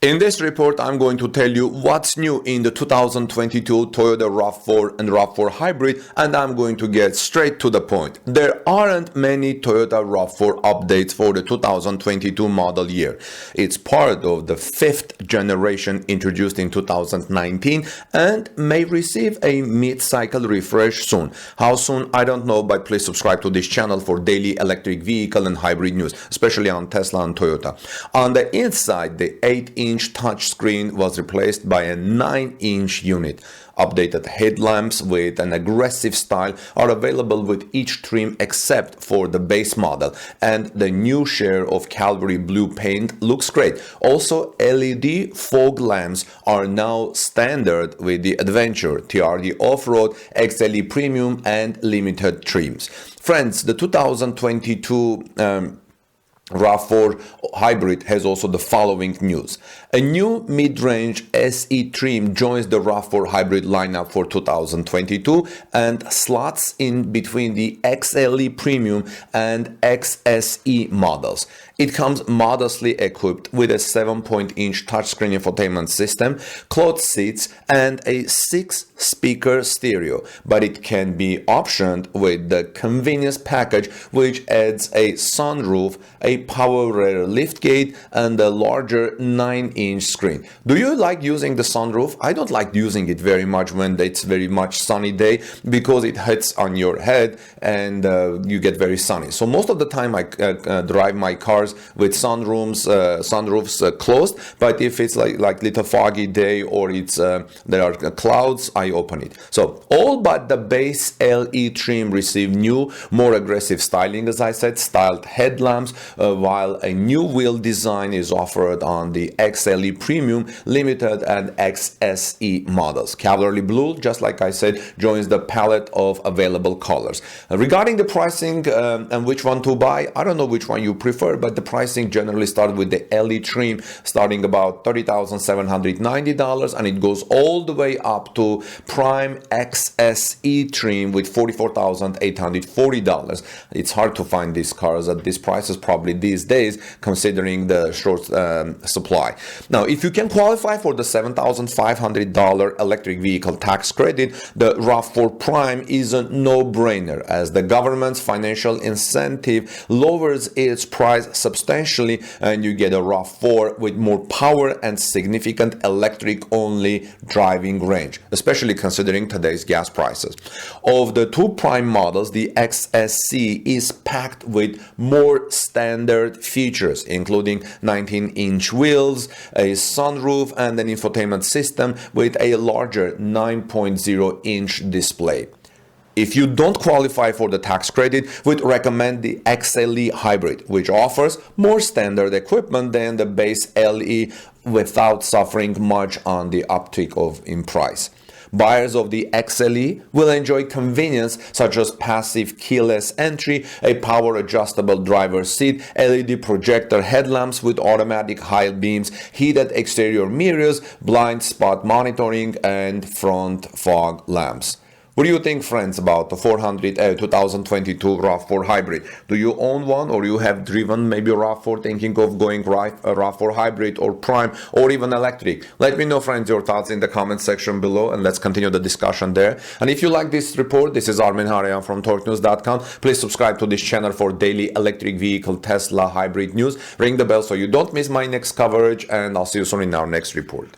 In this report, I'm going to tell you what's new in the 2022 Toyota RAV4 and RAV4 Hybrid, and I'm going to get straight to the point. There aren't many Toyota RAV4 updates for the 2022 model year. It's part of the 5th generation introduced in 2019 and may receive a mid-cycle refresh soon. How soon, I don't know, but please subscribe to this channel for daily electric vehicle and hybrid news, especially on Tesla and Toyota. On the inside, the 8-inch touchscreen was replaced by a 9-inch unit. Updated headlamps with an aggressive style are available with each trim except for the base model, and the new share of Calvary blue paint looks great. Also, LED fog lamps are now standard with the Adventure, TRD Off-Road, XLE Premium and Limited trims. Friends, the 2022 RAV4 Hybrid has also the following news. A new mid-range SE trim joins the RAV4 Hybrid lineup for 2022 and slots in between the XLE Premium and XSE models. It comes modestly equipped with a 7-inch touchscreen infotainment system, cloth seats, and a 6-speaker stereo, but it can be optioned with the convenience package, which adds a sunroof, a power rear liftgate, and a larger 9-inch screen. Do you like using the sunroof? I don't like using it very much when it's very much sunny day because it hits on your head and you get very sunny. So most of the time I drive my cars with sunroofs closed, but if it's like little foggy day or it's there are clouds, I open it. So all but the base LE trim receive new, more aggressive styling, as I said, styled headlamps, while a new wheel design is offered on the XLE Premium, Limited and XSE models. Cavalry blue, just like I said, joins the palette of available colors. Regarding the pricing and which one to buy, I don't know which one you prefer, but the pricing generally starts with the LE trim starting about $30,790, and it goes all the way up to Prime XSE trim with $44,840. It's hard to find these cars at these prices probably these days, considering the short supply. Now, if you can qualify for the $7,500 electric vehicle tax credit, the RAV4 Prime is a no-brainer, as the government's financial incentive lowers its price substantially, and you get a RAV4 with more power and significant electric-only driving range, especially considering today's gas prices. Of the two Prime models, the XSE is packed with more standard features, including 19-inch wheels, a sunroof, and an infotainment system with a larger 9.0-inch display. If you don't qualify for the tax credit, we'd recommend the XLE Hybrid, which offers more standard equipment than the base LE without suffering much on the uptick in price. Buyers of the XLE will enjoy convenience such as passive keyless entry, a power adjustable driver's seat, LED projector headlamps with automatic high beams, heated exterior mirrors, blind spot monitoring, and front fog lamps. What do you think, friends, about the 2022 RAV4 Hybrid? Do you own one, or you have driven maybe RAV4 thinking of going RAV4 Hybrid or Prime or even electric? Let me know, friends, your thoughts in the comment section below, and let's continue the discussion there. And if you like this report, this is Armin Harayan from TorqueNews.com. Please subscribe to this channel for daily electric vehicle Tesla hybrid news. Ring the bell so you don't miss my next coverage, and I'll see you soon in our next report.